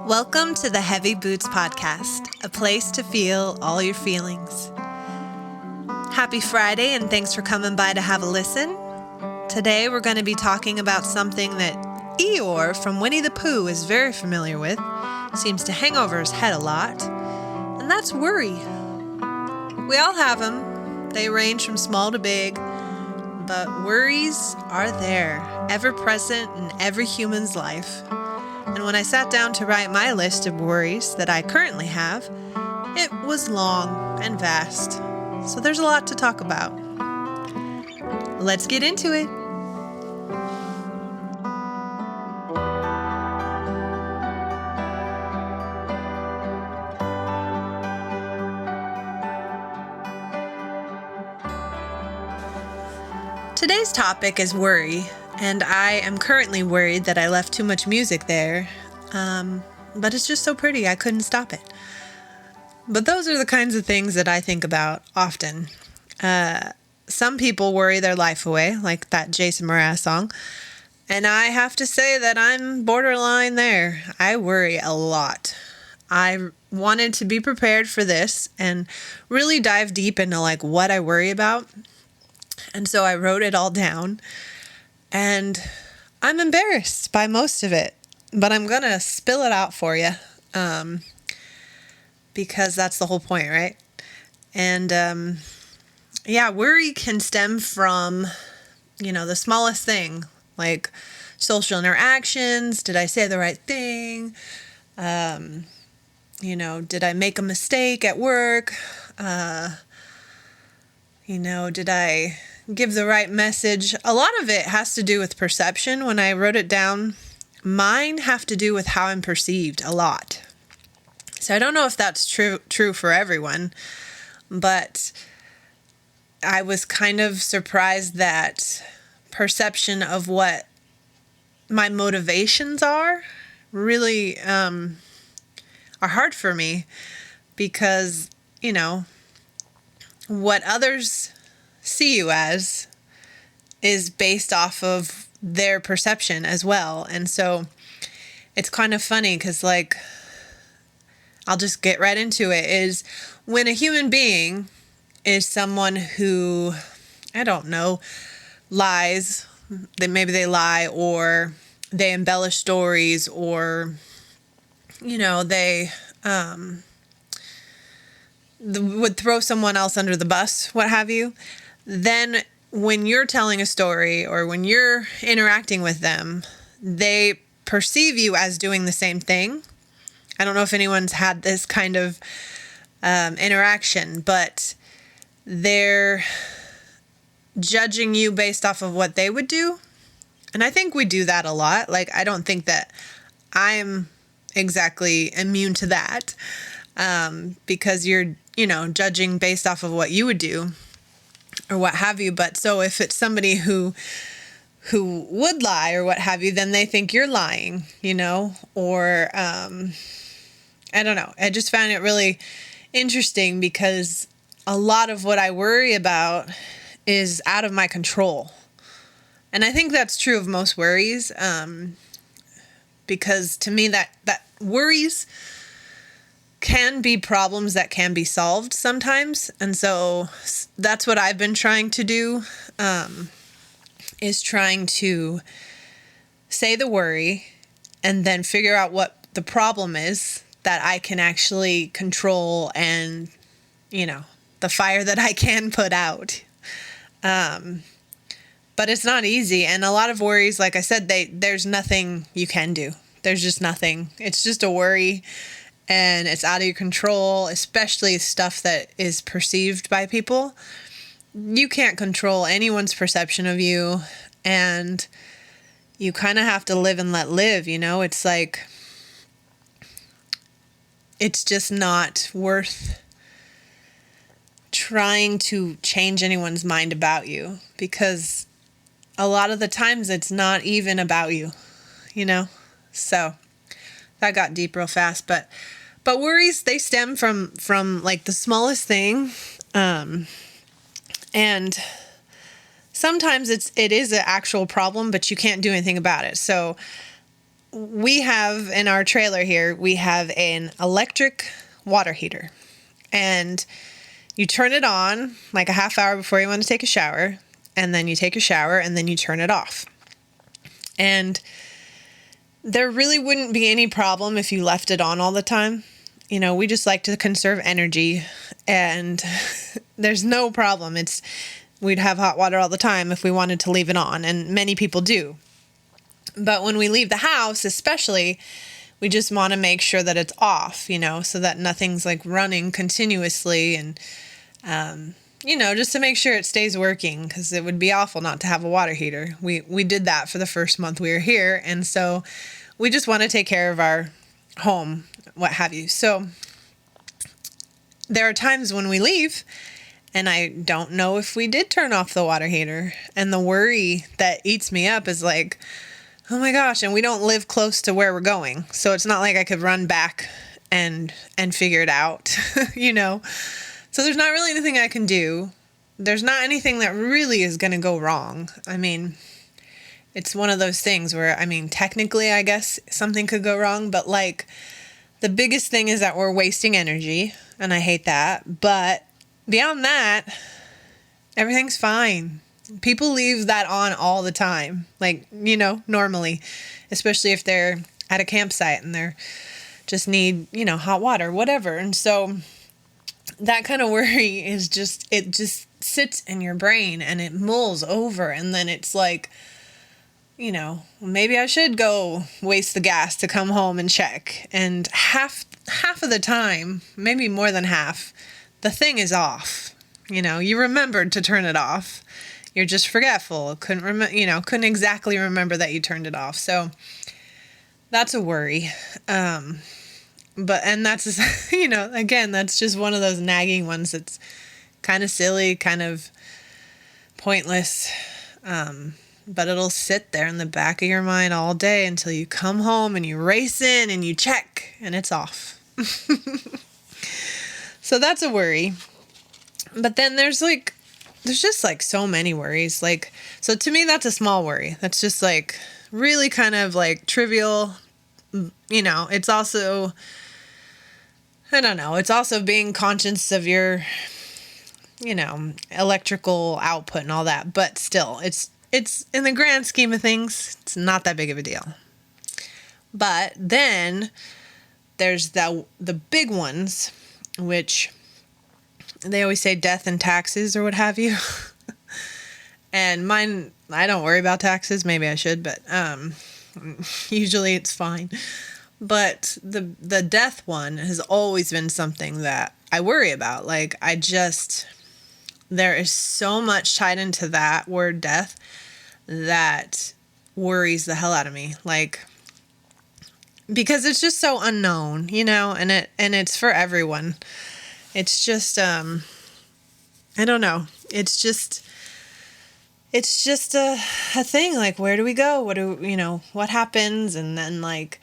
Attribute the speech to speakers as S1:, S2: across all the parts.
S1: Welcome to the Heavy Boots Podcast, a place to feel all your feelings. Happy Friday, and thanks for coming by to have a listen. Today we're going to be talking about something that Eeyore from Winnie the Pooh is very familiar with, seems to hang over his head a lot, and that's worry. We all have them. They range from small to big, but worries are there, ever present in every human's life. And when I sat down to write my list of worries that I currently have, it was long and vast. So there's a lot to talk about. Let's get into it. Today's topic is worry. And I am currently worried that I left too much music there, but it's just so pretty, I couldn't stop it. But those are the kinds of things that I think about often. Some people worry their life away, like that Jason Mraz song, and I have to say that I'm borderline there. I worry a lot. I wanted to be prepared for this and really dive deep into what I worry about, and so I wrote it all down. And I'm embarrassed by most of it, but I'm going to spill it out for you because that's the whole point, right? And worry can stem from, the smallest thing, like social interactions. Did I say the right thing? Did I make a mistake at work? Did I give the right message? A lot of it has to do with perception. When I wrote it down, mine have to do with how I'm perceived a lot. So I don't know if that's true for everyone, but I was kind of surprised that perception of what my motivations are really are hard for me because, what others see you as is based off of their perception as well. And so it's kind of funny because I'll just get right into it, is when a human being is someone who, lies, maybe they lie or they embellish stories or, they would throw someone else under the bus, what have you. Then when you're telling a story or when you're interacting with them, they perceive you as doing the same thing. I don't know if anyone's had this kind of interaction, but they're judging you based off of what they would do. And I think we do that a lot. I don't think that I'm exactly immune to that because you're, judging based off of what you would do or what have you. But so if it's somebody who would lie or what have you, then they think you're lying, or I don't know. I just found it really interesting because a lot of what I worry about is out of my control. And I think that's true of most worries, because to me that worries can be problems that can be solved sometimes. And so that's what I've been trying to do, is trying to say the worry and then figure out what the problem is that I can actually control and, the fire that I can put out. But it's not easy. And a lot of worries, like I said, there's nothing you can do. There's just nothing. It's just a worry. And it's out of your control, especially stuff that is perceived by people. You can't control anyone's perception of you, and you kind of have to live and let live, It's it's just not worth trying to change anyone's mind about you, because a lot of the times it's not even about you, So that got deep real fast, but worries, they stem from the smallest thing, and sometimes it is an actual problem, but you can't do anything about it. So we have in our trailer here, we have an electric water heater. And you turn it on like a half hour before you want to take a shower. And then you take a shower and then you turn it off. And there really wouldn't be any problem if you left it on all the time. You know, we just like to conserve energy, and there's no problem. We'd have hot water all the time if we wanted to leave it on, and many people do. But when we leave the house, especially, we just want to make sure that it's off, you know, so that nothing's like running continuously, and you know, just to make sure it stays working, because it would be awful not to have a water heater. We did that for the first month we were here, and so we just want to take care of our home, what have you. So there are times when we leave, and I don't know if we did turn off the water heater, and the worry that eats me up is like, oh my gosh, and we don't live close to where we're going, so it's not like I could run back and figure it out, you know. So there's not really anything I can do. There's not anything that really is going to go wrong. I mean, it's one of those things where, I mean, technically, I guess something could go wrong, but like the biggest thing is that we're wasting energy, and I hate that. But beyond that, everything's fine. People leave that on all the time, like, you know, normally, especially if they're at a campsite and they're just need, you know, hot water, whatever. And so that kind of worry is just, it just sits in your brain and it mulls over, and then it's like, you know, maybe I should go waste the gas to come home and check. And half of the time, maybe more than half, the thing is off. You know, you remembered to turn it off. You're just forgetful. Couldn't exactly remember that you turned it off. So that's a worry. And that's, you know, again, that's just one of those nagging ones that's kind of silly, kind of pointless. But it'll sit there in the back of your mind all day until you come home and you race in and you check and it's off. So that's a worry. But then there's just like so many worries. Like, so to me, that's a small worry. That's just like really kind of like trivial. You know, it's also, I don't know, it's also being conscious of your, you know, electrical output and all that. But still, it's in the grand scheme of things, it's not that big of a deal. But then there's the big ones, which they always say death and taxes or what have you. And mine, I don't worry about taxes. Maybe I should, but usually it's fine. But the death one has always been something that I worry about. Like, there is so much tied into that word death that worries the hell out of me. Like, because it's just so unknown, you know, and it's for everyone. It's just, I don't know. It's just a thing. Like, where do we go? What happens? And then, like,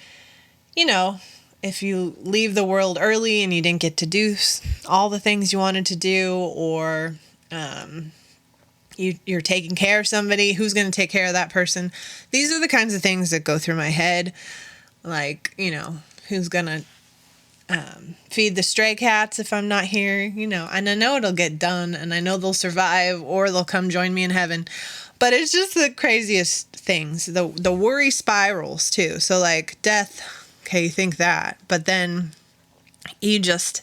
S1: you know, if you leave the world early and you didn't get to do all the things you wanted to do, or you're taking care of somebody, who's going to take care of that person? These are the kinds of things that go through my head. Like, you know, who's going to feed the stray cats if I'm not here, you know, and I know it'll get done, and I know they'll survive, or they'll come join me in heaven. But it's just the craziest things, the worry spirals too. So like death, okay, you think that, but then you just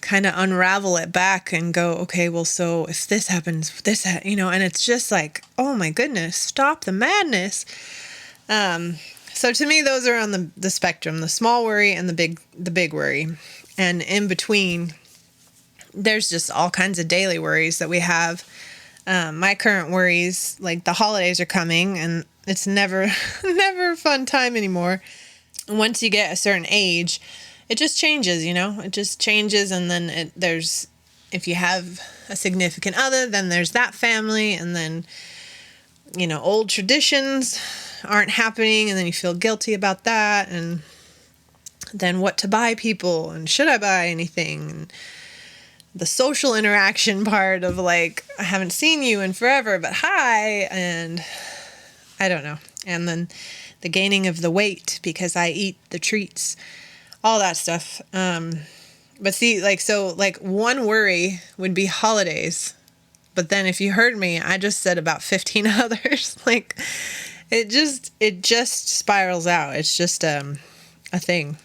S1: kind of unravel it back and go, okay, well, so if this happens, you know, and it's just like, oh my goodness, stop the madness. So to me, those are on the spectrum, the small worry and the big worry. And in between, there's just all kinds of daily worries that we have. My current worries, like the holidays are coming, and it's never a fun time anymore. Once you get a certain age, it just changes, you know, it just changes. And then if you have a significant other, then there's that family, and then, you know, old traditions aren't happening, and then you feel guilty about that, and then what to buy people, and should I buy anything, and the social interaction part of like, I haven't seen you in forever, but hi, and I don't know. And then the gaining of the weight because I eat the treats, all that stuff. But see, one worry would be holidays. But then if you heard me, I just said about 15 others. It just spirals out. It's just a thing.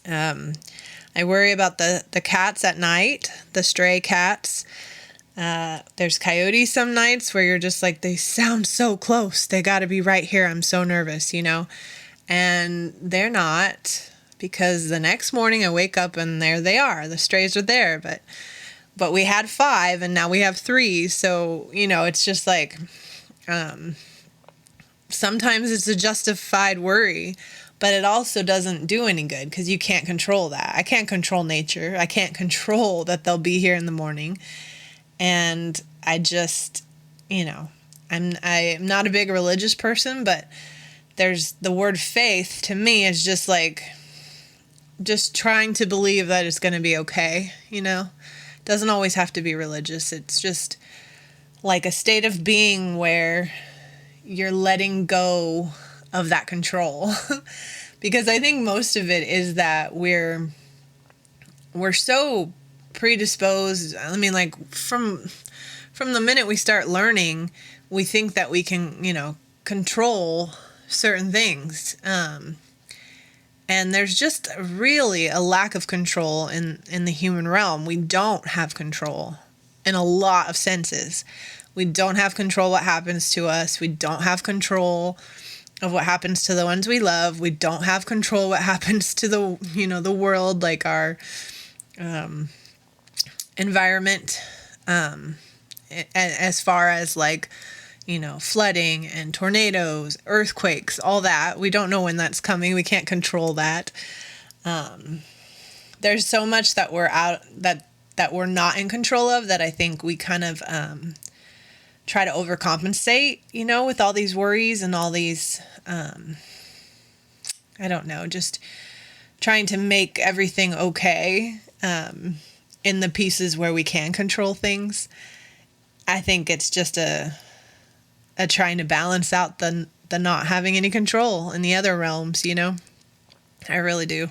S1: I worry about the cats at night, the stray cats. There's coyotes some nights where you're just like, they sound so close. They got to be right here. I'm so nervous, and they're not, because the next morning I wake up and there they are. The strays are there, but we had 5 and now we have 3. So, it's just like, sometimes it's a justified worry, but it also doesn't do any good because you can't control that. I can't control nature. I can't control that they'll be here in the morning. And I just, I'm not a big religious person, but there's the word faith to me is just just trying to believe that it's going to be okay. Doesn't always have to be religious. It's just like a state of being where you're letting go of that control. Because I think most of it is that we're so predisposed. I mean, from the minute we start learning, we think that we can, control certain things. And there's just really a lack of control in the human realm. We don't have control in a lot of senses. We don't have control what happens to us. We don't have control of what happens to the ones we love. We don't have control what happens to the world, like our environment, as far as flooding and tornadoes, earthquakes, all that. We don't know when that's coming. We can't control that. There's so much that we're not in control of that I think we kind of try to overcompensate, with all these worries and all these, I don't know, just trying to make everything okay in the pieces where we can control things. I think it's just a trying to balance out the not having any control in the other realms, I really do.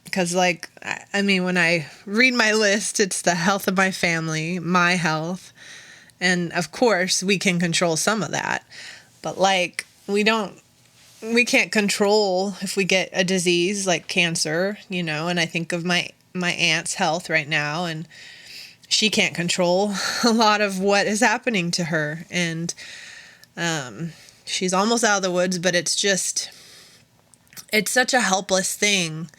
S1: Because when I read my list, it's the health of my family, my health. And of course we can control some of that, but we can't control if we get a disease like cancer, and I think of my aunt's health right now, and she can't control a lot of what is happening to her. And she's almost out of the woods, but it's such a helpless thing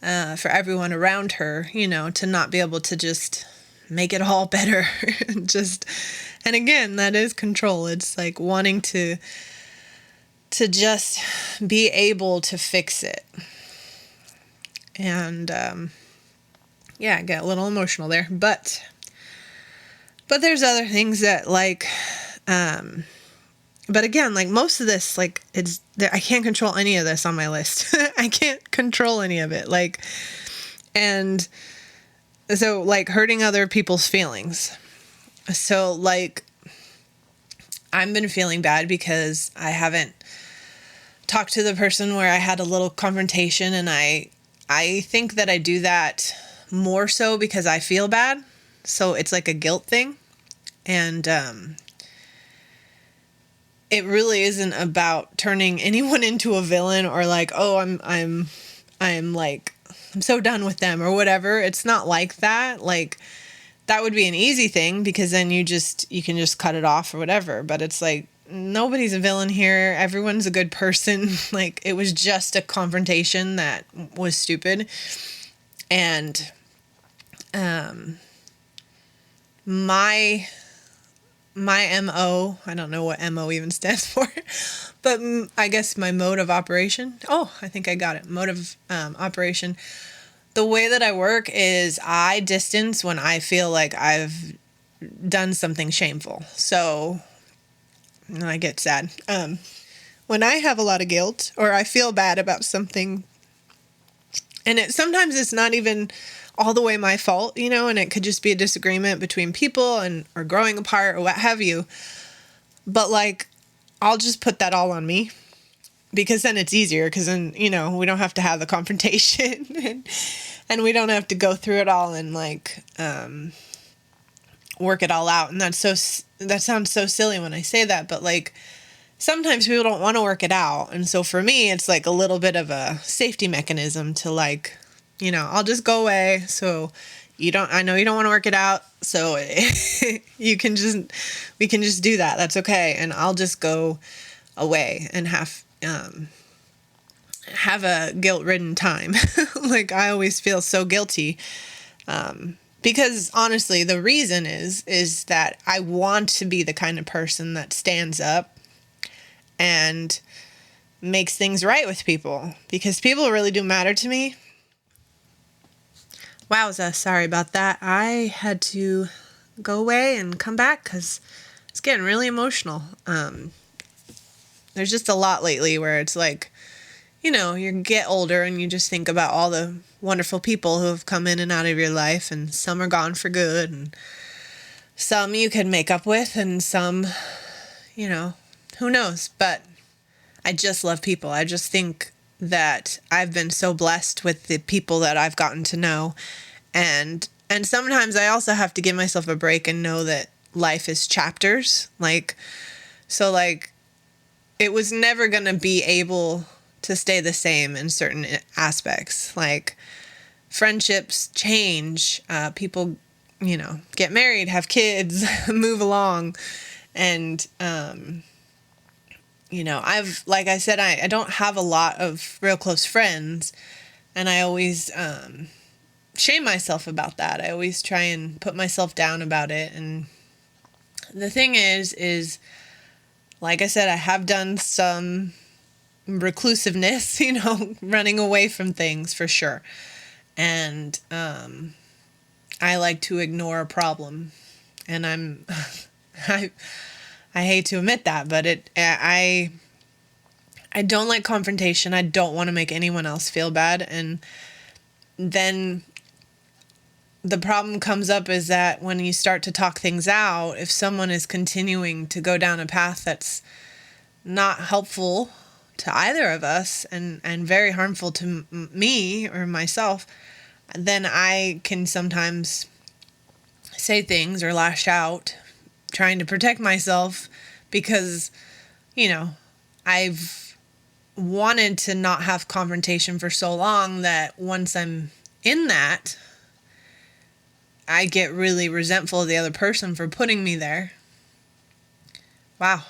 S1: for everyone around her, to not be able to just make it all better. And again, that is control. It's like wanting to just be able to fix it. And, I get a little emotional there, but there's other things that but again, most of this, I can't control any of this on my list. I can't control any of it. And so hurting other people's feelings. So I've been feeling bad because I haven't talked to the person where I had a little confrontation, and I think that I do that more so because I feel bad. So it's like a guilt thing. And it really isn't about turning anyone into a villain or I'm so done with them or whatever. It's not like that. That would be an easy thing because then you can just cut it off or whatever. But it's nobody's a villain here. Everyone's a good person. It was just a confrontation that was stupid. And my MO, I don't know what MO even stands for, but I guess my mode of operation. Oh, I think I got it. Mode of operation. The way that I work is I distance when I feel like I've done something shameful. So I get sad. When I have a lot of guilt or I feel bad about something, and sometimes it's not even all the way my fault, and it could just be a disagreement between people or growing apart or what have you. But like, I'll just put that all on me, because then it's easier, because then, we don't have to have the confrontation and we don't have to go through it all and like work it all out. And that sounds so silly when I say that, but like, sometimes people don't want to work it out. And so for me, it's like a little bit of a safety mechanism to like, I'll just go away. So I know you don't want to work it out. So we can just do that. That's okay. And I'll just go away and have a guilt-ridden time. Like, I always feel so guilty. Because honestly, the reason is that I want to be the kind of person that stands up and makes things right with people, because people really do matter to me. Wowza, sorry about that. I had to go away and come back because it's getting really emotional. There's just a lot lately where it's like, you get older and you just think about all the wonderful people who have come in and out of your life, and some are gone for good, and some you can make up with, and some, who knows? But I just love people. I just think that I've been so blessed with the people that I've gotten to know. And sometimes I also have to give myself a break and know that life is chapters. Like, so like, it was never going to be able to stay the same in certain aspects. Like, friendships change, people, get married, have kids, move along. And, like I said, I don't have a lot of real close friends, and I always shame myself about that. I always try and put myself down about it. And the thing is, like I said, I have done some reclusiveness, running away from things for sure. And I like to ignore a problem. And I hate to admit that, but I don't like confrontation. I don't want to make anyone else feel bad. And then the problem comes up is that when you start to talk things out, if someone is continuing to go down a path that's not helpful to either of us and very harmful to me or myself, then I can sometimes say things or lash out, trying to protect myself, because, I've wanted to not have confrontation for so long that once I'm in that, I get really resentful of the other person for putting me there. Wow.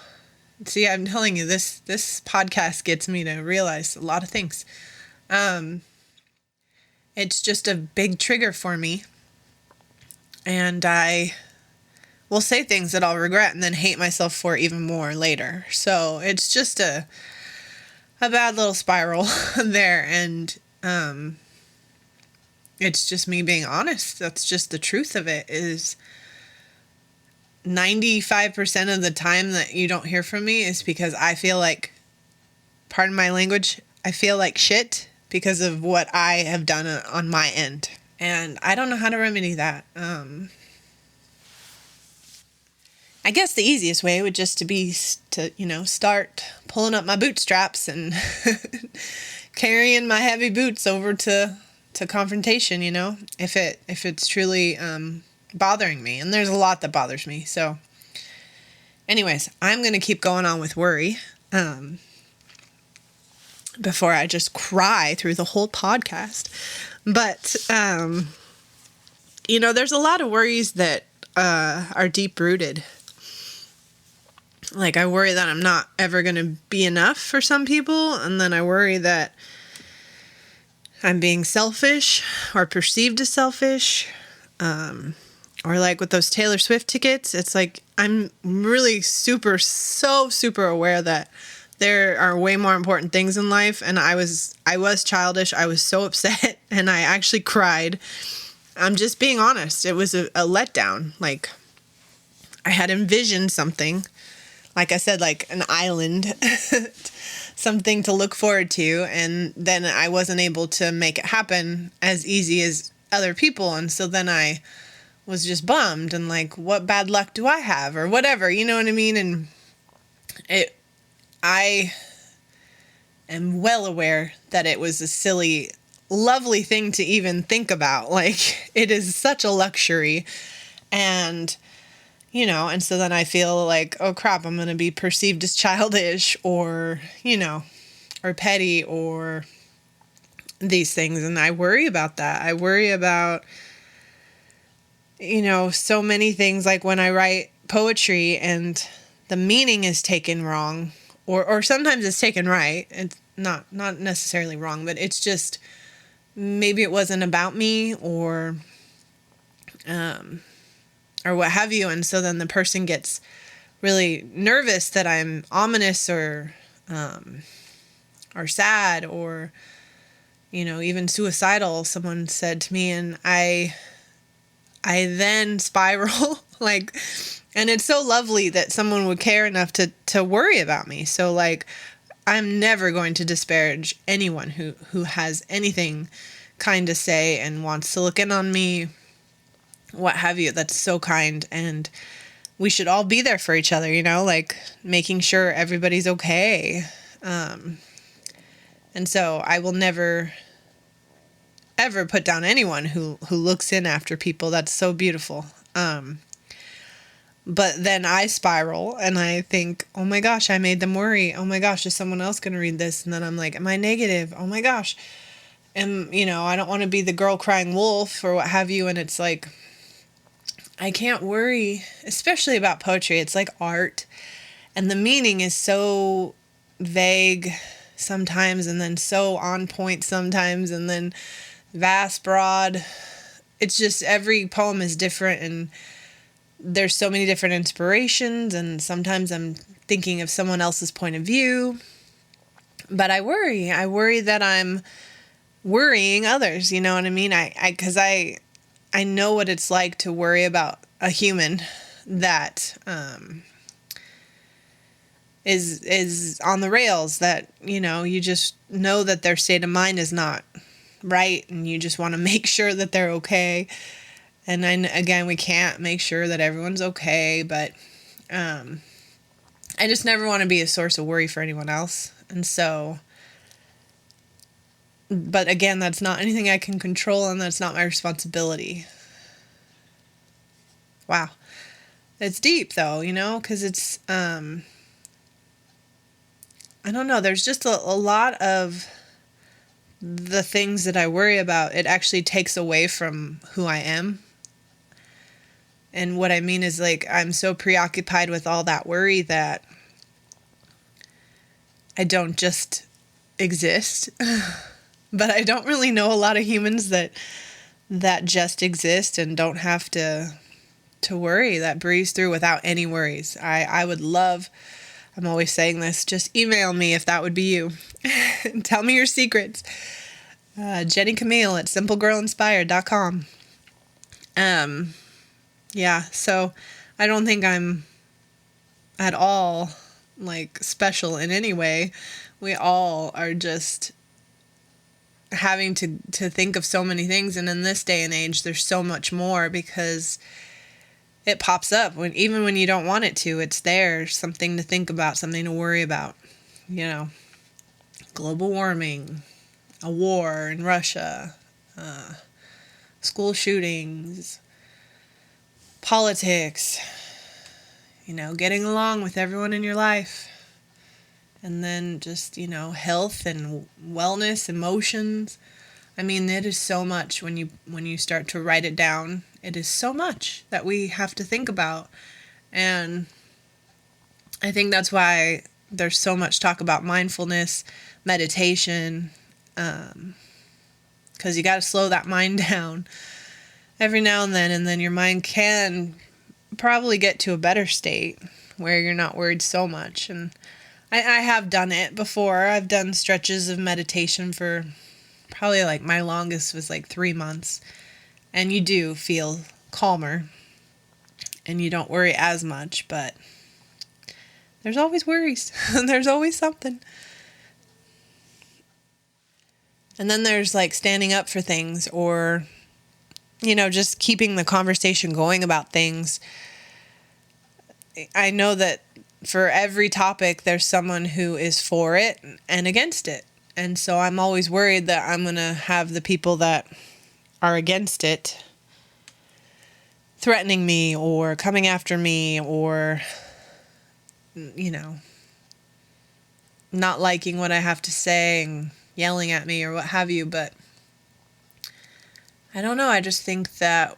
S1: See, I'm telling you, this podcast gets me to realize a lot of things. It's just a big trigger for me. And I will say things that I'll regret and then hate myself for even more later. So it's just a bad little spiral there. And it's just me being honest. That's just the truth of it. Is 95% of the time that you don't hear from me is because I feel like, pardon my language, I feel like shit because of what I have done on my end. And I don't know how to remedy that. I guess the easiest way would just to be to, start pulling up my bootstraps and carrying my heavy boots over to confrontation, if it's truly bothering me. And there's a lot that bothers me. So anyways, I'm going to keep going on with worry before I just cry through the whole podcast. But, there's a lot of worries that are deep-rooted. Like, I worry that I'm not ever going to be enough for some people, and then I worry that I'm being selfish or perceived as selfish. Or like with those Taylor Swift tickets, it's like I'm really super aware that there are way more important things in life, and I was childish. I was so upset, and I actually cried. I'm just being honest. It was a letdown. Like, I had envisioned something, like I said, like an island, something to look forward to, and then I wasn't able to make it happen as easy as other people, and so then I was just bummed and like, what bad luck do I have, or whatever, you know what I mean? And I am well aware that it was a silly, lovely thing to even think about. Like, it is such a luxury. And, and so then I feel like, oh crap, I'm going to be perceived as childish or, or petty or these things. And I worry about that. I worry about, so many things, like when I write poetry and the meaning is taken wrong, or sometimes it's taken right. It's not necessarily wrong, but it's just, maybe it wasn't about me or what have you. And so then the person gets really nervous that I'm ominous or sad or, even suicidal, someone said to me, and I then spiral like, and it's so lovely that someone would care enough to worry about me. So like, I'm never going to disparage anyone who has anything kind to say and wants to look in on me, what have you. That's so kind. And we should all be there for each other, like making sure everybody's okay. And so I will never ever put down anyone who looks in after people. That's so beautiful. But then I spiral and I think, oh my gosh, I made them worry. Oh my gosh, is someone else going to read this? And then I'm like, am I negative? Oh my gosh. And, I don't want to be the girl crying wolf or what have you. And it's like, I can't worry, especially about poetry. It's like art. And the meaning is so vague sometimes, and then so on point sometimes, and then vast, broad. It's just every poem is different, and there's so many different inspirations, and sometimes I'm thinking of someone else's point of view. But I worry that I'm worrying others, you know what I mean? Because I know what it's like to worry about a human that is on the rails, that, you just know that their state of mind is not right, and you just want to make sure that they're okay. And then again, we can't make sure that everyone's okay, but I just never want to be a source of worry for anyone else. And so, but again, that's not anything I can control, and that's not my responsibility. Wow. It's deep though, because it's, I don't know, there's just a lot of the things that I worry about. It actually takes away from who I am. And what I mean is, like, I'm so preoccupied with all that worry that I don't just exist. But I don't really know a lot of humans that just exist and don't have to worry, that breeze through without any worries. I would love, I'm always saying this, just email me if that would be you. Tell me your secrets. Jenny Camille at simplegirlinspired.com. Yeah, so I don't think I'm at all like special in any way. We all are just having to think of so many things, and in this day and age there's so much more because it pops up even when you don't want it to. It's there, something to think about, something to worry about. Global warming, a war in Russia, school shootings, politics, getting along with everyone in your life. And then just, health and wellness, emotions. I mean, it is so much when you start to write it down. It is so much that we have to think about. And I think that's why there's so much talk about mindfulness, meditation, because you got to slow that mind down every now and then your mind can probably get to a better state where you're not worried so much. And I have done it before. I've done stretches of meditation for probably, like, my longest was like 3 months. And you do feel calmer and you don't worry as much, but there's always worries. There's always something. And then there's like standing up for things, or, just keeping the conversation going about things. I know that for every topic, there's someone who is for it and against it. And so I'm always worried that I'm going to have the people that are against it threatening me or coming after me or, not liking what I have to say and yelling at me or what have you. But I don't know. I just think that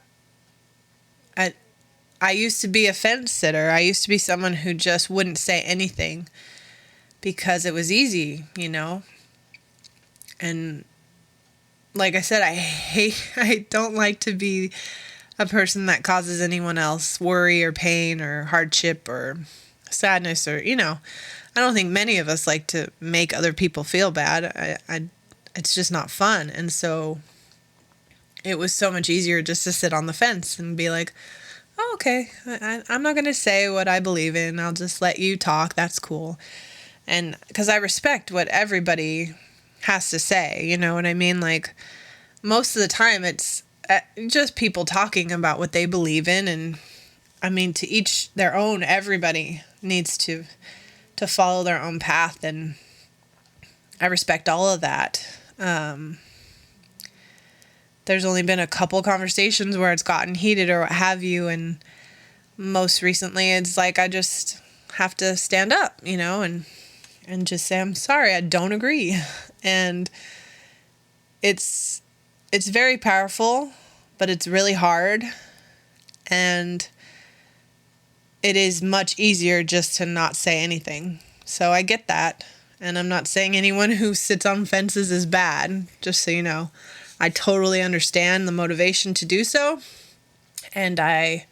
S1: I used to be a fence sitter. I used to be someone who just wouldn't say anything because it was easy, And like I said, I don't like to be a person that causes anyone else worry or pain or hardship or sadness or, I don't think many of us like to make other people feel bad. It's just not fun. And so it was so much easier just to sit on the fence and be like, oh, okay, I'm not going to say what I believe in. I'll just let you talk. That's cool. And because I respect what everybody has to say, you know what I mean? Like, most of the time it's just people talking about what they believe in. And I mean, to each their own. Everybody needs to follow their own path. And I respect all of that. There's only been a couple conversations where it's gotten heated or what have you. And most recently it's like, I just have to stand up, and just say, I'm sorry, I don't agree. And it's very powerful, but it's really hard. And it is much easier just to not say anything. So I get that. And I'm not saying anyone who sits on fences is bad, just so you know. I totally understand the motivation to do so. And I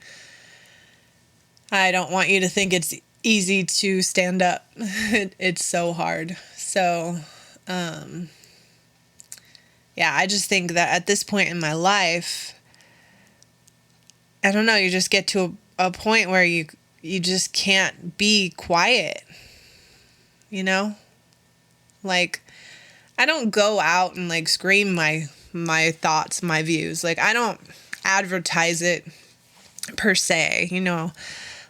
S1: don't want you to think it's easy to stand up. It's so hard. So, yeah, I just think that at this point in my life, I don't know, you just get to a point where you just can't be quiet, Like, I don't go out and like scream my thoughts, my views. Like, I don't advertise it per se,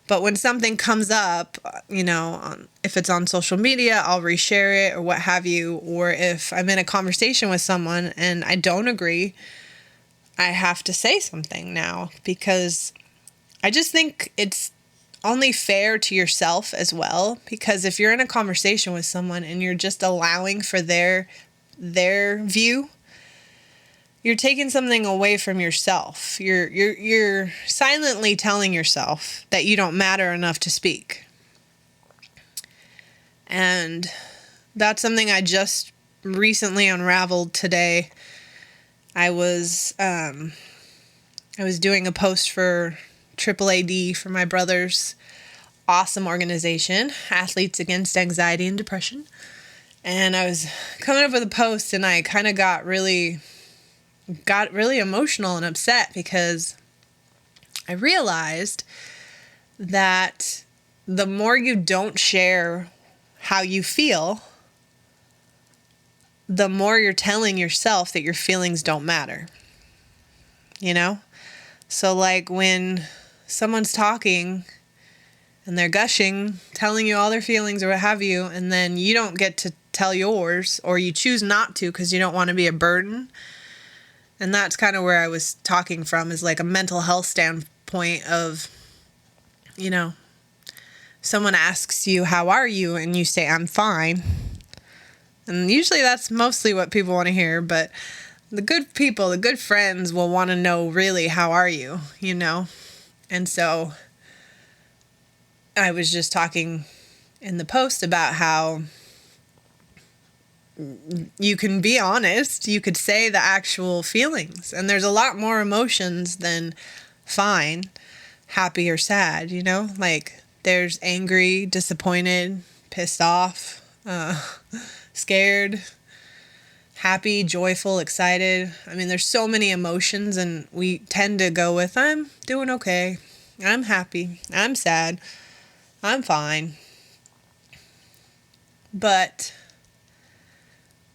S1: But when something comes up, if it's on social media, I'll reshare it or what have you. Or if I'm in a conversation with someone and I don't agree, I have to say something now, because I just think it's only fair to yourself as well. Because if you're in a conversation with someone and you're just allowing for their view, you're taking something away from yourself. You're silently telling yourself that you don't matter enough to speak. And that's something I just recently unraveled today. I was doing a post for AAAD, for my brother's awesome organization, Athletes Against Anxiety and Depression. And I was coming up with a post, and I kind of got really emotional and upset because I realized that the more you don't share how you feel, the more you're telling yourself that your feelings don't matter. So like when someone's talking and they're gushing, telling you all their feelings or what have you, and then you don't get to tell yours, or you choose not to because you don't want to be a burden. And that's kind of where I was talking from, is like a mental health standpoint of, someone asks you, how are you? And you say, I'm fine. And usually that's mostly what people want to hear. But the good people, the good friends will want to know really, how are you? And so I was just talking in the post about how you can be honest. You could say the actual feelings. And there's a lot more emotions than fine, happy, or sad, Like, there's angry, disappointed, pissed off, scared, happy, joyful, excited. I mean, there's so many emotions, and we tend to go with, I'm doing okay, I'm happy, I'm sad, I'm fine. But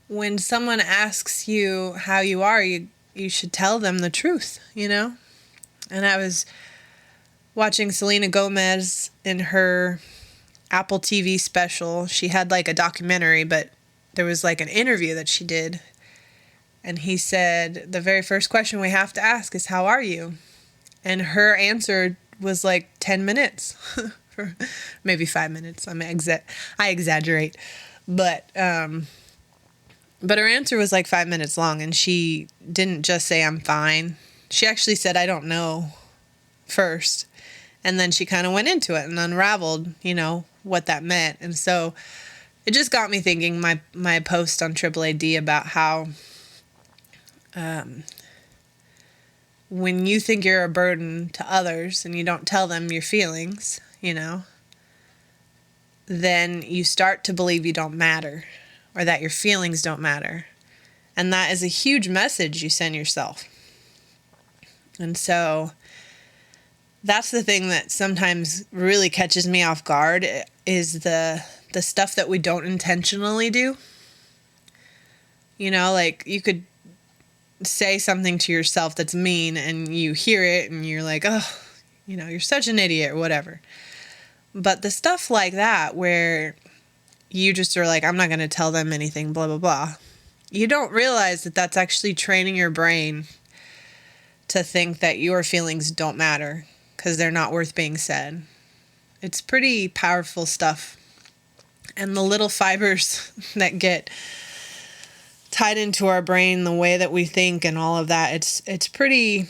S1: when someone asks you how you are, you should tell them the truth, And I was watching Selena Gomez in her Apple TV special. She had like a documentary, but there was like an interview that she did. And he said, the very first question we have to ask is, how are you? And her answer was like 10 minutes, maybe 5 minutes. I exaggerate, but her answer was like 5 minutes long, and she didn't just say, I'm fine. She actually said, I don't know first. And then she kind of went into it and unraveled, what that meant. And so it just got me thinking, my post on AAAD about how, when you think you're a burden to others and you don't tell them your feelings, then you start to believe you don't matter, or that your feelings don't matter. And that is a huge message you send yourself. And so that's the thing that sometimes really catches me off guard, is the stuff that we don't intentionally do. Like you could say something to yourself that's mean, and you hear it and you're like, oh, you're such an idiot or whatever. But the stuff like that where you just are like, I'm not going to tell them anything, blah, blah, blah. You don't realize that that's actually training your brain to think that your feelings don't matter because they're not worth being said. It's pretty powerful stuff. And the little fibers that get tied into our brain, the way that we think and all of that, it's pretty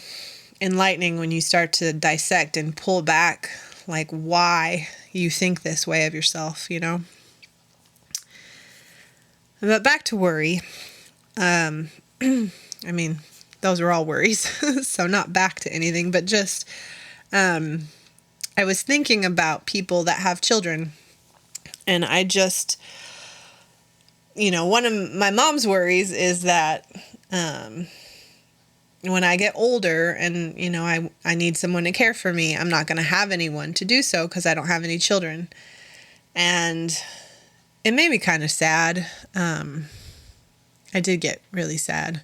S1: enlightening when you start to dissect and pull back, like why you think this way of yourself, But back to worry. I mean, those are all worries, so not back to anything, but just, I was thinking about people that have children, and I just, one of my mom's worries is that, when I get older and, I need someone to care for me, I'm not going to have anyone to do so because I don't have any children. And it made me kind of sad. I did get really sad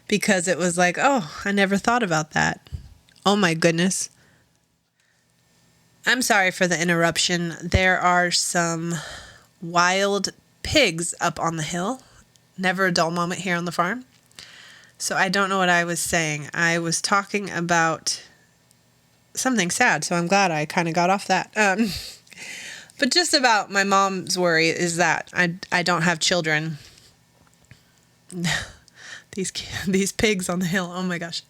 S1: because it was like, oh, I never thought about that. Oh my goodness. I'm sorry for the interruption. There are some wild pigs up on the hill. Never a dull moment here on the farm. So I don't know what I was saying. I was talking about something sad, so I'm glad I kind of got off that. But just about my mom's worry is that I don't have children. These pigs on the hill, oh my gosh.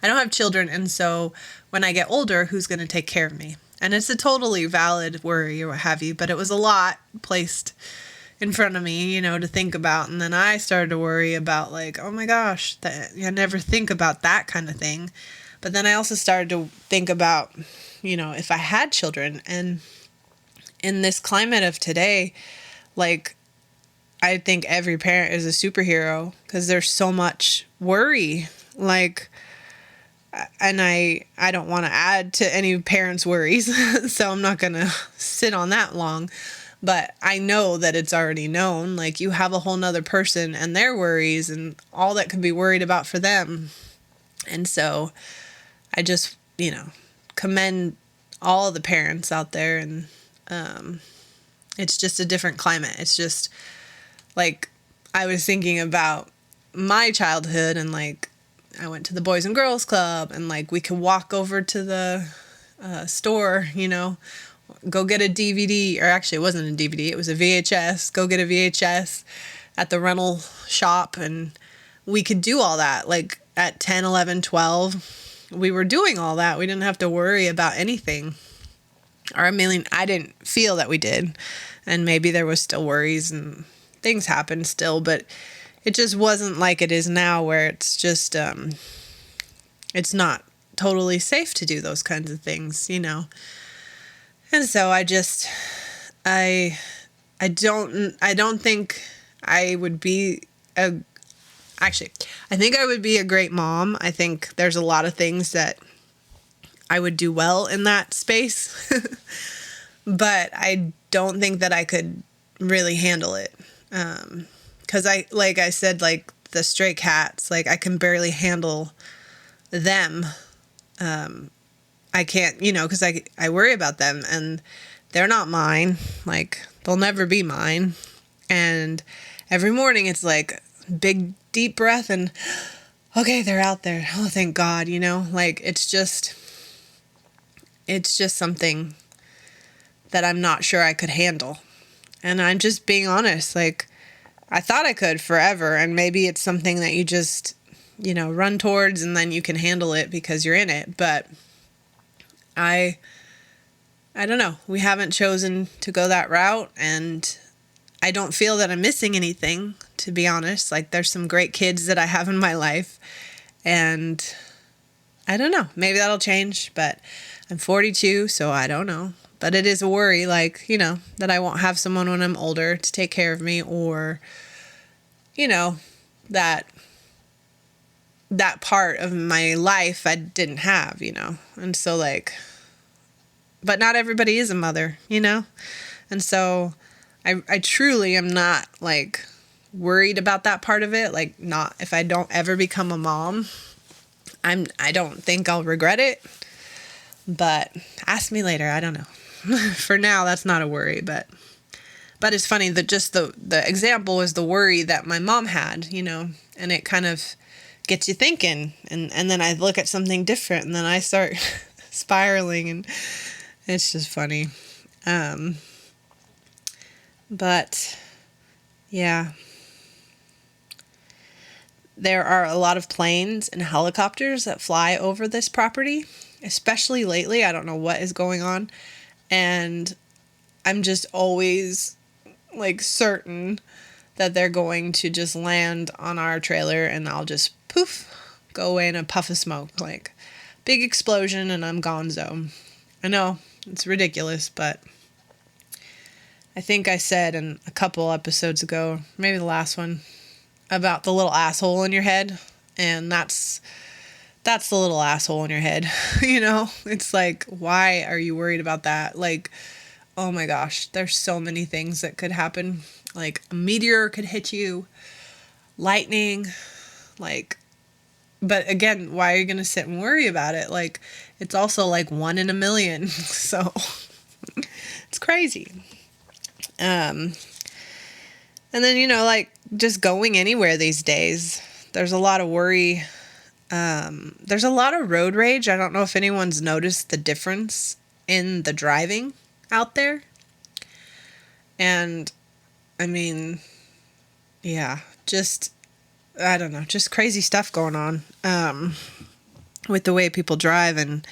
S1: I don't have children, and so when I get older, who's going to take care of me? And it's a totally valid worry or what have you, but it was a lot placed in front of me, to think about. And then I started to worry about like, oh my gosh, I never think about that kind of thing. But then I also started to think about, if I had children. And in this climate of today, like, I think every parent is a superhero because there's so much worry. Like, and I don't want to add to any parents' worries, so I'm not going to sit on that long. But I know that it's already known. Like, you have a whole nother person and their worries and all that could be worried about for them. And so I just, commend all the parents out there. And it's just a different climate. It's just like, I was thinking about my childhood, and like, I went to the Boys and Girls Club, and like, we could walk over to the store, go get a DVD, or actually it wasn't a DVD, it was a VHS, go get a VHS at the rental shop, and we could do all that. Like at 10, 11, 12, we were doing all that. We didn't have to worry about anything. Or I didn't feel that we did. And maybe there was still worries and things happened still, but it just wasn't like it is now, where it's just, it's not totally safe to do those kinds of things, And so I don't think I would be I think I would be a great mom. I think there's a lot of things that I would do well in that space, but I don't think that I could really handle it. 'Cause like I said, like the stray cats, like I can barely handle them. I can't, 'cause I worry about them, and they're not mine. Like, they'll never be mine. And every morning it's like big, deep breath and, okay, they're out there. Oh, thank God, like it's just something that I'm not sure I could handle. And I'm just being honest. Like, I thought I could forever. And maybe it's something that you just, run towards and then you can handle it because you're in it. But I don't know. We haven't chosen to go that route, and I don't feel that I'm missing anything, to be honest. Like, there's some great kids that I have in my life, and I don't know. Maybe that'll change, but I'm 42, so I don't know. But it is a worry, like, that I won't have someone when I'm older to take care of me, or, that part of my life I didn't have, And so, like, but not everybody is a mother, And so I truly am not, like, worried about that part of it. Like, not if I don't ever become a mom, I don't think I'll regret it. But ask me later. I don't know. For now, that's not a worry. But it's funny that just the example is the worry that my mom had, and it kind of gets you thinking. And then I look at something different, and then I start spiraling, and it's just funny. But yeah, there are a lot of planes and helicopters that fly over this property, especially lately. I don't know what is going on. And I'm just always, like, certain that they're going to just land on our trailer, and I'll just poof, go away in a puff of smoke, like big explosion, and I'm gonzo. I know it's ridiculous, but I think I said in a couple episodes ago, maybe the last one, about the little asshole in your head. And that's the little asshole in your head. It's like, why are you worried about that? Like, oh my gosh, there's so many things that could happen. Like, a meteor could hit you, lightning, like, but again, why are you going to sit and worry about it? Like, it's also like 1 in a million. So it's crazy. And then, like, just going anywhere these days, there's a lot of worry. There's a lot of road rage. I don't know if anyone's noticed the difference in the driving out there. And I mean, yeah, I don't know, just crazy stuff going on, with the way people drive and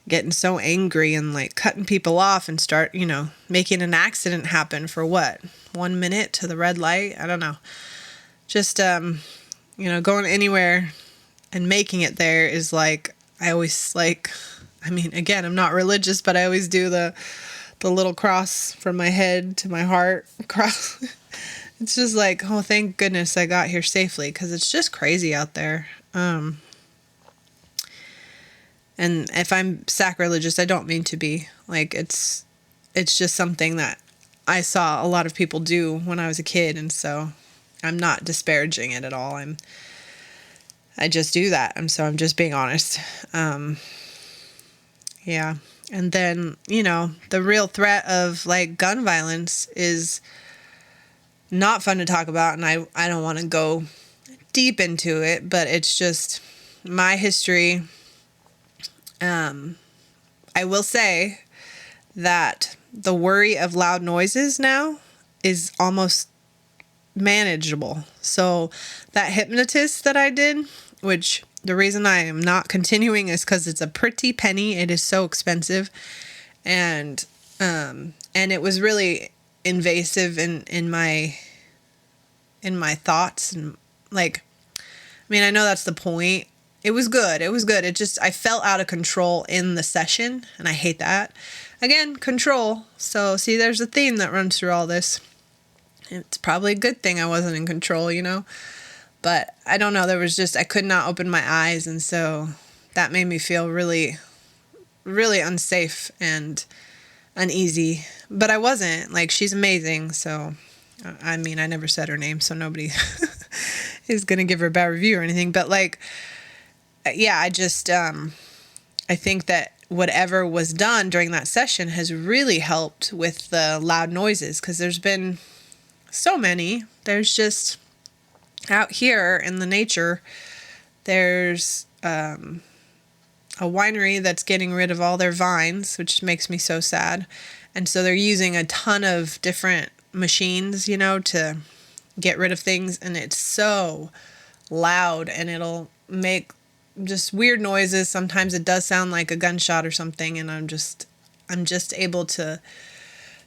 S1: getting so angry and, like, cutting people off and start, making an accident happen for what? 1 minute to the red light? I don't know. Just, going anywhere and making it there is like, I always, like, I mean, again, I'm not religious, but I always do the little cross from my head to my heart cross. It's just like, oh, thank goodness I got here safely, because it's just crazy out there. And if I'm sacrilegious, I don't mean to be. Like, it's just something that I saw a lot of people do when I was a kid, and so I'm not disparaging it at all. I just do that, and so I'm just being honest. Yeah. And then, the real threat of, like, gun violence is not fun to talk about, and I don't want to go deep into it, but it's just my history. I will say that the worry of loud noises now is almost manageable. So that hypnotist that I did, which the reason I am not continuing is because it's a pretty penny. It is so expensive. And it was really invasive in my thoughts, and, like, I mean, I know that's the point. It was good. It just, I felt out of control in the session, and I hate that. Again, control. So see, there's a theme that runs through all this. It's probably a good thing I wasn't in control, but I don't know. There was just, I could not open my eyes. And so that made me feel really, really unsafe and uneasy, but I wasn't. Like, she's amazing. So, I mean, I never said her name, so nobody is going to give her a bad review or anything, but, like, yeah, I just, I think that whatever was done during that session has really helped with the loud noises, because there's been so many. There's just out here in the nature, there's a winery that's getting rid of all their vines, which makes me so sad. And so they're using a ton of different machines, to get rid of things. And it's so loud, and it'll make just weird noises. Sometimes it does sound like a gunshot or something. And I'm just able to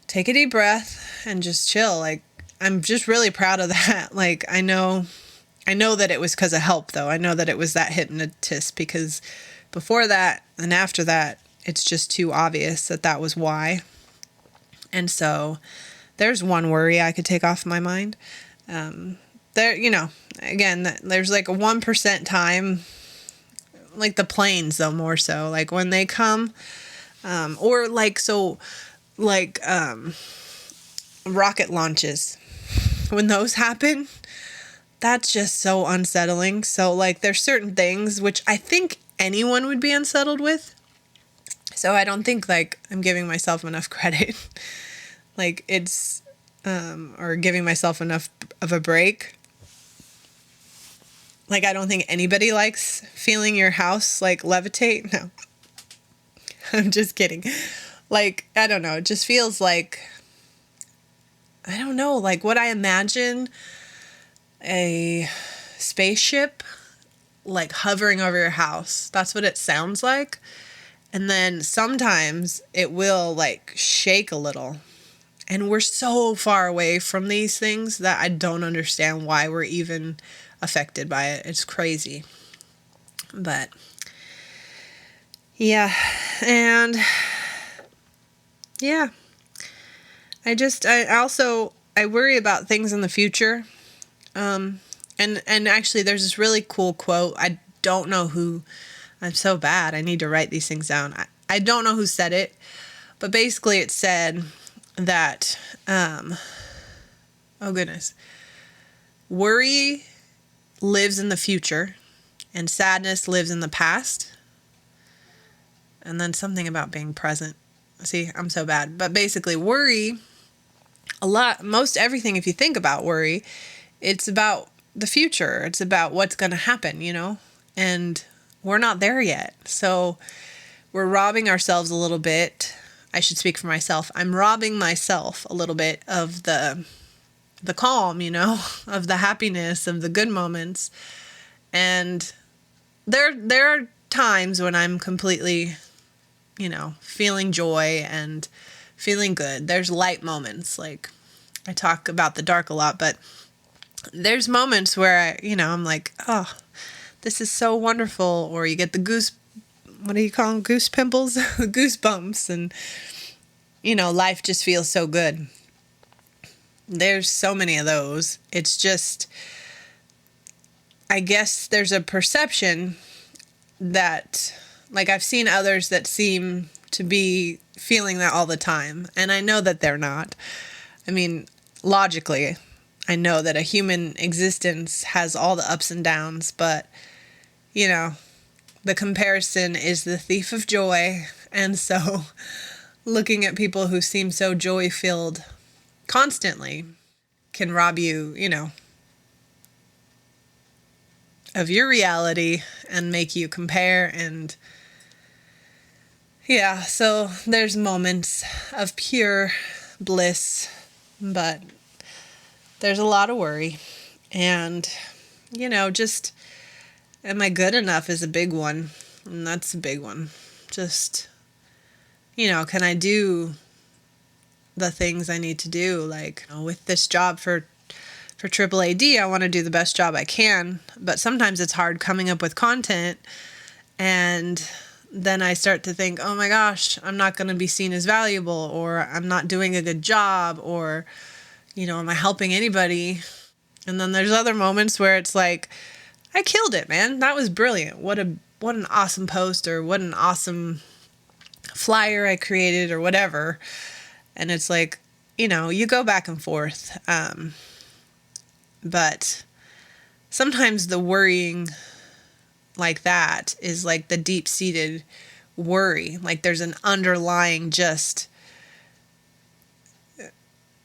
S1: take a deep breath and just chill. Like, I'm just really proud of that. Like, I know that it was because of help, though. I know that it was that hypnotist, because before that and after that, it's just too obvious that was why. And so there's one worry I could take off my mind. Again, there's like a 1% time, like the planes, though, more so. Like when they come, rocket launches, when those happen, that's just so unsettling. So like there's certain things which I think anyone would be unsettled with. So I don't think like I'm giving myself enough credit. Like it's, or giving myself enough of a break. Like I don't think anybody likes feeling your house like levitate. No, I'm just kidding. Like, I don't know. It just feels like, I don't know, like what I imagine a spaceship like hovering over your house. That's what it sounds like. And then sometimes it will like shake a little. And we're so far away from these things that I don't understand why we're even affected by it. It's crazy. But yeah. And yeah. I worry about things in the future. And actually there's this really cool quote. I don't know who, I'm so bad. I need to write these things down. I don't know who said it, but basically it said that, oh goodness, worry lives in the future and sadness lives in the past. And then something about being present. See, I'm so bad. But basically worry, most everything, if you think about worry, it's about the future. It's about what's going to happen, and we're not there yet. So we're robbing ourselves a little bit. I should speak for myself. I'm robbing myself a little bit of the calm, of the happiness, of the good moments. And there are times when I'm completely, feeling joy and feeling good. There's light moments. Like I talk about the dark a lot, but there's moments where I'm like, oh, this is so wonderful. Or you get the what do you call them? Goose pimples, goosebumps, and life just feels so good. There's so many of those. It's just, I guess there's a perception that, like, I've seen others that seem to be feeling that all the time, and I know that they're not. I mean, logically, I know that a human existence has all the ups and downs, but the comparison is the thief of joy. And so looking at people who seem so joy-filled constantly can rob you, of your reality and make you compare. And yeah, so there's moments of pure bliss, but there's a lot of worry. And, just, am I good enough is a big one. And that's a big one. Just, can I do the things I need to do? Like, with this job for Triple AD, I want to do the best job I can. But sometimes it's hard coming up with content. And then I start to think, oh my gosh, I'm not going to be seen as valuable, or I'm not doing a good job, or, am I helping anybody? And then there's other moments where it's like, I killed it, man. That was brilliant. What an awesome post, or what an awesome flyer I created, or whatever. And it's like, you go back and forth. But sometimes the worrying like that is like the deep-seated worry. Like there's an underlying just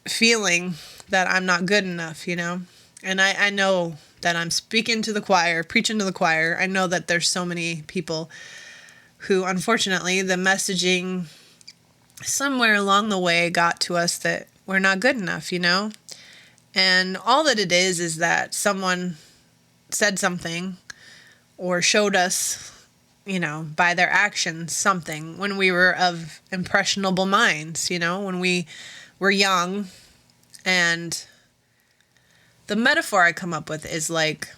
S1: feeling that I'm not good enough, you know? And I know that I'm speaking to the choir, preaching to the choir. I know that there's so many people who, unfortunately, the messaging somewhere along the way got to us that we're not good enough, you know? And all that it is that someone said something or showed us, you know, by their actions something when we were of impressionable minds, you know, when we were young. And the metaphor I come up with is like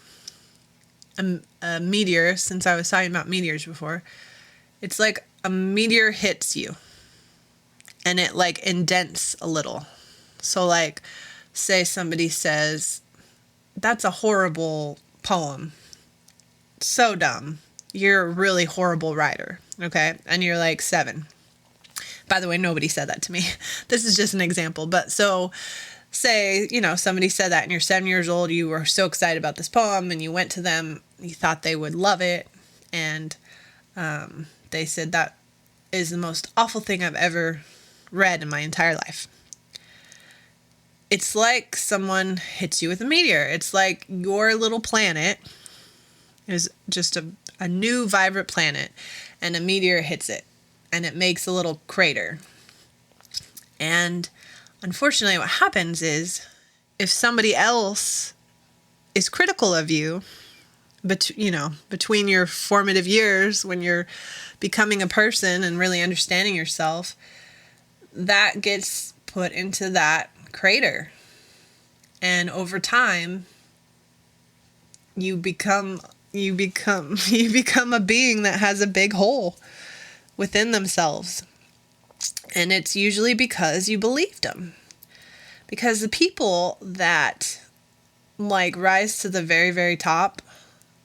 S1: a meteor, since I was talking about meteors before. It's like a meteor hits you and it like indents a little. So like, say somebody says, that's a horrible poem. So dumb. You're a really horrible writer. Okay. And you're like 7. By the way, nobody said that to me. This is just an example. But so say, you know, somebody said that and you're 7 years old, you were so excited about this poem and you went to them, you thought they would love it. And they said that is the most awful thing I've ever read in my entire life. It's like someone hits you with a meteor. It's like your little planet is just a new vibrant planet and a meteor hits it and it makes a little crater. And unfortunately, what happens is if somebody else is critical of you, but you know, between your formative years when you're becoming a person and really understanding yourself, that gets put into that crater. And over time, you become a being that has a big hole within themselves. And it's usually because you believed them. Because the people that like rise to the very, very top,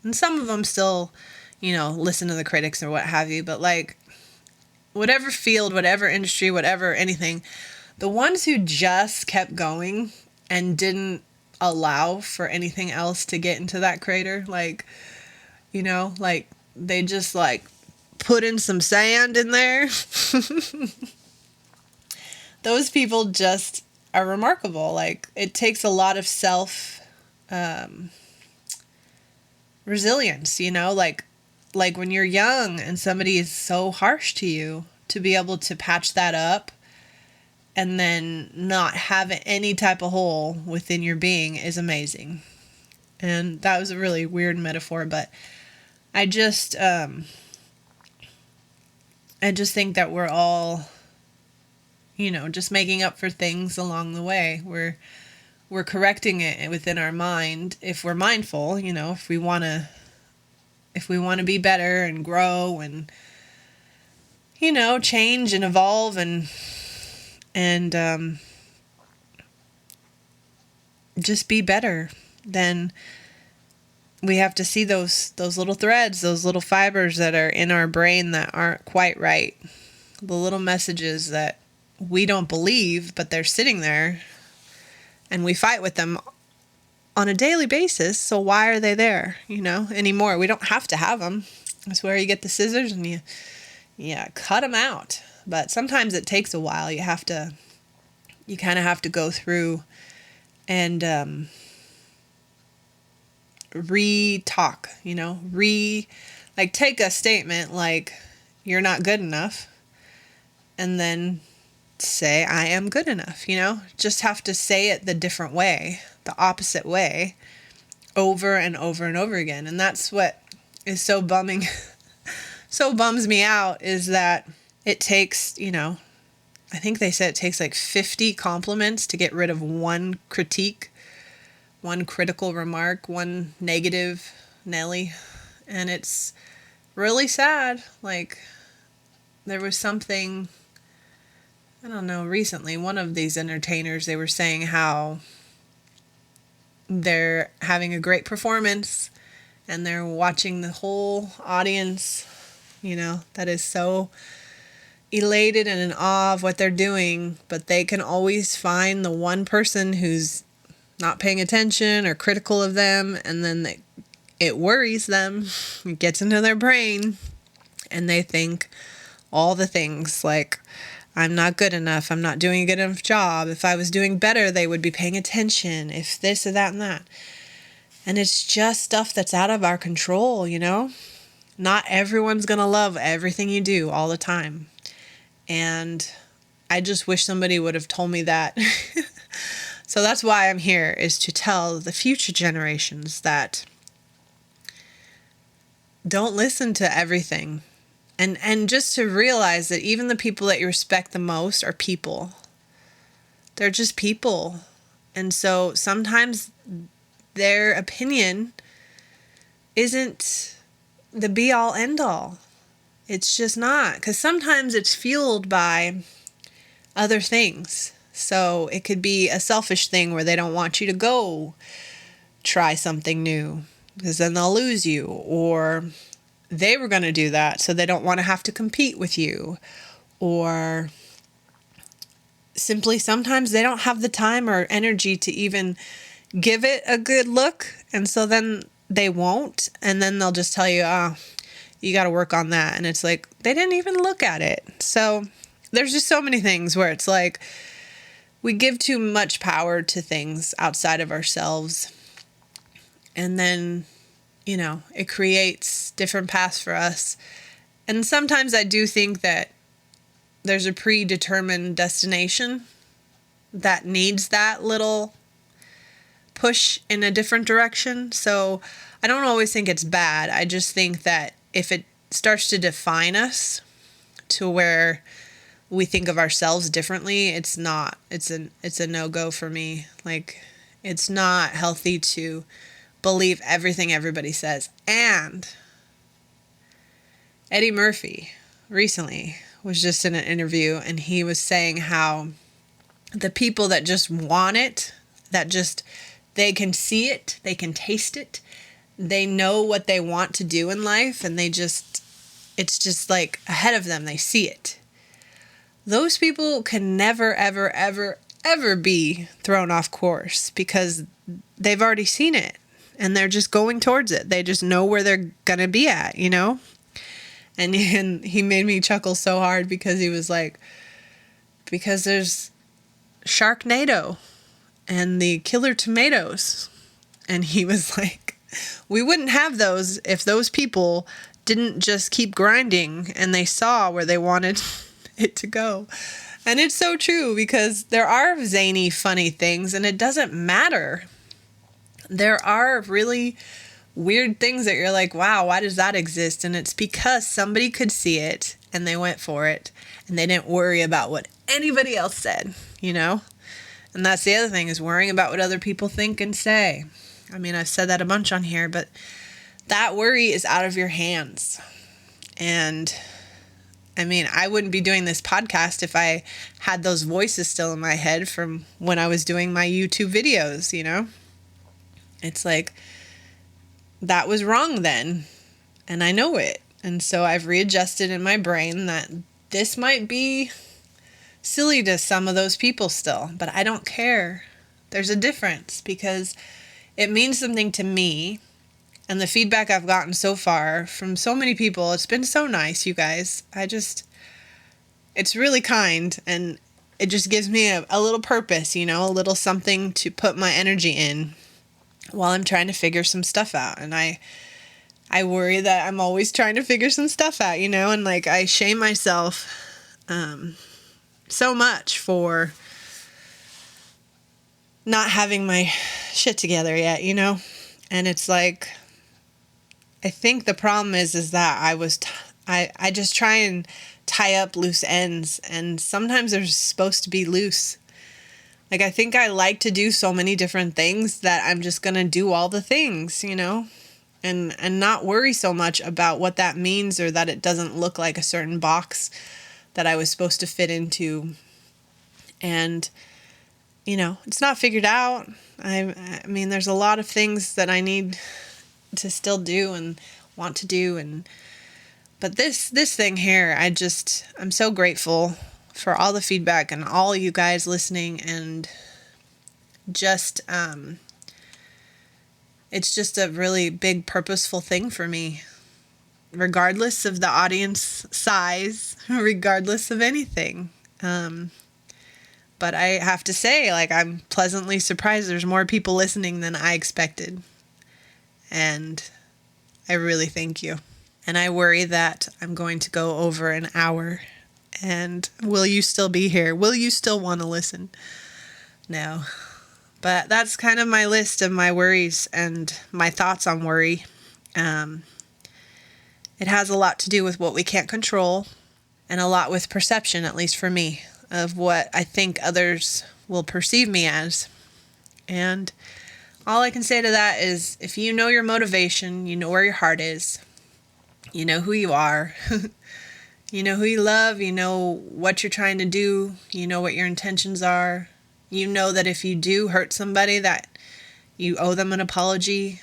S1: and some of them still, you know, listen to the critics or what have you, but like whatever field, whatever industry, whatever anything, the ones who just kept going and didn't allow for anything else to get into that crater, like, you know, like they just like put in some sand in there. Those people just are remarkable. Like it takes a lot of self resilience, you know, like when you're young and somebody is so harsh to you, to be able to patch that up and then not have any type of hole within your being is amazing. And that was a really weird metaphor, but I just think that we're all, you know, just making up for things along the way. We're correcting it within our mind if we're mindful, you know, if we want to be better and grow and, you know, change and evolve and just be better, then we have to see those little threads, those little fibers that are in our brain that aren't quite right. The little messages that we don't believe, but they're sitting there and we fight with them on a daily basis. So why are they there, you know, anymore? We don't have to have them. That's where you get the scissors and you cut them out. But sometimes it takes a while. You kind of have to go through and re-talk, you know, like take a statement like you're not good enough and then say I am good enough, you know, just have to say it the different way, the opposite way, over and over and over again. And that's what is so bums me out, is that it takes, you know, I think they said it takes like 50 compliments to get rid of one critique, one critical remark, one negative Nelly. And it's really sad. Like there was something, I don't know, recently, one of these entertainers, they were saying how they're having a great performance and they're watching the whole audience, you know, that is so elated and in awe of what they're doing, but they can always find the one person who's not paying attention or critical of them, and then it worries them, it gets into their brain, and they think, all the things like, I'm not good enough. I'm not doing a good enough job. If I was doing better, they would be paying attention. If this or that and that. And it's just stuff that's out of our control, you know? Not everyone's going to love everything you do all the time. And I just wish somebody would have told me that. So that's why I'm here, is to tell the future generations that don't listen to everything. And just to realize that even the people that you respect the most are people. They're just people. And so sometimes their opinion isn't the be all end all. It's just not. Because sometimes it's fueled by other things. So it could be a selfish thing where they don't want you to go try something new because then they'll lose you. Or they were going to do that, so they don't want to have to compete with you. Or simply sometimes they don't have the time or energy to even give it a good look. And so then they won't. And then they'll just tell you, oh, you got to work on that. And it's like, they didn't even look at it. So there's just so many things where it's like, we give too much power to things outside of ourselves. And then, you know, it creates different paths for us. And sometimes I do think that there's a predetermined destination that needs that little push in a different direction. So I don't always think it's bad. I just think that if it starts to define us to where we think of ourselves differently, it's not. It's a no-go for me. Like, it's not healthy to believe everything everybody says. And Eddie Murphy recently was just in an interview, and he was saying how the people that just want it, that just, they can see it, they can taste it, they know what they want to do in life, and it's just like ahead of them, they see it. Those people can never, ever, ever, ever be thrown off course because they've already seen it and they're just going towards it. They just know where they're going to be at, you know? And he made me chuckle so hard because he was like, because there's Sharknado and the killer tomatoes. And he was like, we wouldn't have those if those people didn't just keep grinding and they saw where they wanted it to go. And it's so true, because there are zany, funny things, and it doesn't matter. There are really weird things that you're like, wow, why does that exist? And it's because somebody could see it and they went for it and they didn't worry about what anybody else said, you know? And that's the other thing, is worrying about what other people think and say. I mean, I've said that a bunch on here, but that worry is out of your hands. And I mean, I wouldn't be doing this podcast if I had those voices still in my head from when I was doing my YouTube videos, you know? It's like, that was wrong then, and I know it. And so I've readjusted in my brain that this might be silly to some of those people still, but I don't care. There's a difference, because it means something to me. And the feedback I've gotten so far from so many people, it's been so nice, you guys. It's really kind, and it just gives me a little purpose, you know, a little something to put my energy in while I'm trying to figure some stuff out. And I worry that I'm always trying to figure some stuff out, you know, and like I shame myself so much for not having my shit together yet, you know. And it's like, I think the problem is that I just try and tie up loose ends, and sometimes they're supposed to be loose. Like, I think I like to do so many different things that I'm just going to do all the things, you know, and not worry so much about what that means, or that it doesn't look like a certain box that I was supposed to fit into. And, you know, it's not figured out. I mean, there's a lot of things that I need to still do and want to do, but this thing here, I'm so grateful for all the feedback and all you guys listening, and just it's just a really big purposeful thing for me. regardless of the audience size, regardless of anything. But I have to say, like, I'm pleasantly surprised there's more people listening than I expected. And I really thank you. And I worry that I'm going to go over an hour. And will you still be here? Will you still want to listen? No. But that's kind of my list of my worries and my thoughts on worry. It has a lot to do with what we can't control and a lot with perception, at least for me, of what I think others will perceive me as. And all I can say to that is, if you know your motivation, you know where your heart is, you know who you are, you know who you love, you know what you're trying to do, you know what your intentions are, you know that if you do hurt somebody that you owe them an apology.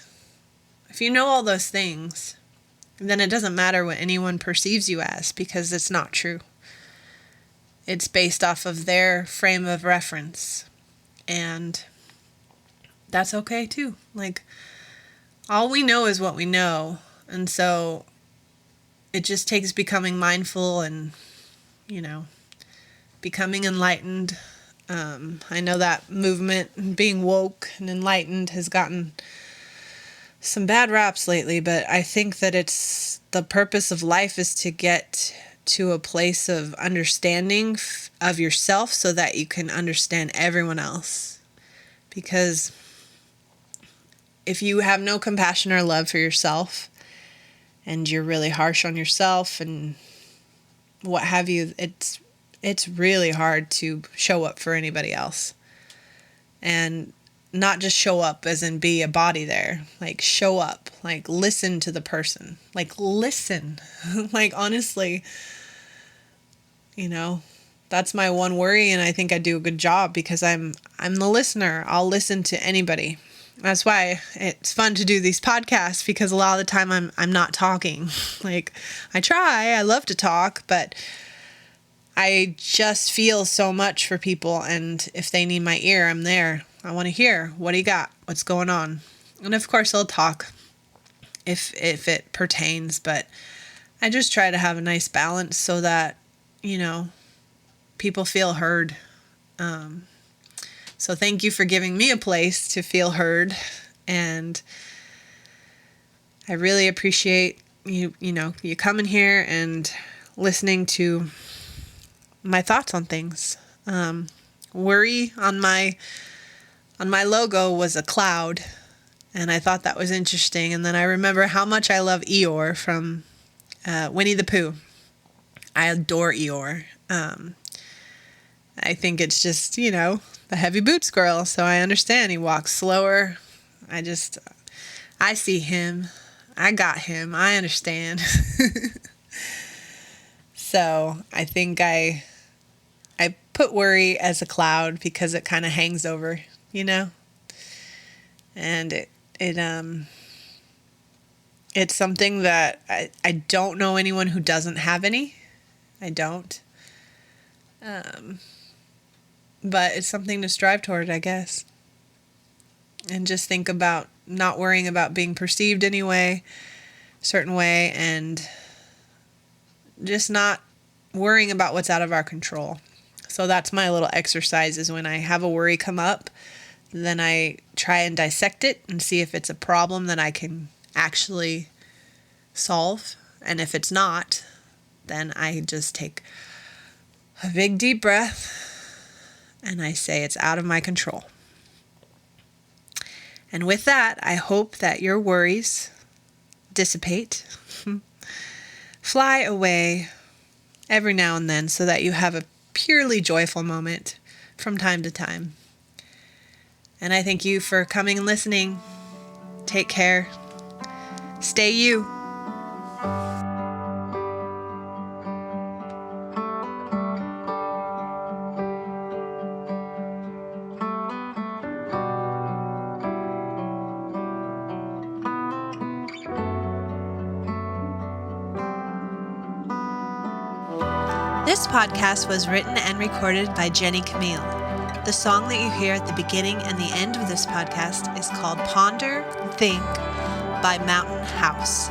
S1: If you know all those things, then it doesn't matter what anyone perceives you as, because it's not true. It's based off of their frame of reference. And that's okay too. Like, all we know is what we know. And so it just takes becoming mindful and, becoming enlightened. I know that movement, being woke and enlightened, has gotten some bad raps lately, but I think that it's the purpose of life is to get to a place of understanding of yourself so that you can understand everyone else. Because if you have no compassion or love for yourself and you're really harsh on yourself and what have you, it's really hard to show up for anybody else. And not just show up as in be a body there. Like, show up. Like, listen to the person. Like, listen. Like, honestly, that's my one worry, and I think I do a good job because I'm the listener. I'll listen to anybody. That's why it's fun to do these podcasts, because a lot of the time I'm not talking. Like, I love to talk, but I just feel so much for people, and if they need my ear, I'm there. I want to hear, what do you got? What's going on? And of course I'll talk if it pertains, but I just try to have a nice balance so that, people feel heard. So thank you for giving me a place to feel heard, and I really appreciate you coming here and listening to my thoughts on things. Worry on my logo was a cloud, and I thought that was interesting. And then I remember how much I love Eeyore from Winnie the Pooh. I adore Eeyore. I think it's just, the heavy boots girl, so I understand. He walks slower. I see him. I got him. I understand. So I think I put worry as a cloud because it kind of hangs over, and it's something that I don't know anyone who doesn't have any. I don't. But it's something to strive toward, I guess. And just think about not worrying about being perceived anyway, certain way, and just not worrying about what's out of our control. So that's my little exercise, is when I have a worry come up, then I try and dissect it and see if it's a problem that I can actually solve. And if it's not, then I just take a big deep breath and I say it's out of my control. And with that, I hope that your worries dissipate, fly away every now and then, so that you have a purely joyful moment from time to time. And I thank you for coming and listening. Take care. Stay you. This podcast was written and recorded by Jenny Camille. The song that you hear at the beginning and the end of this podcast is called Ponder, Think by Mountain House.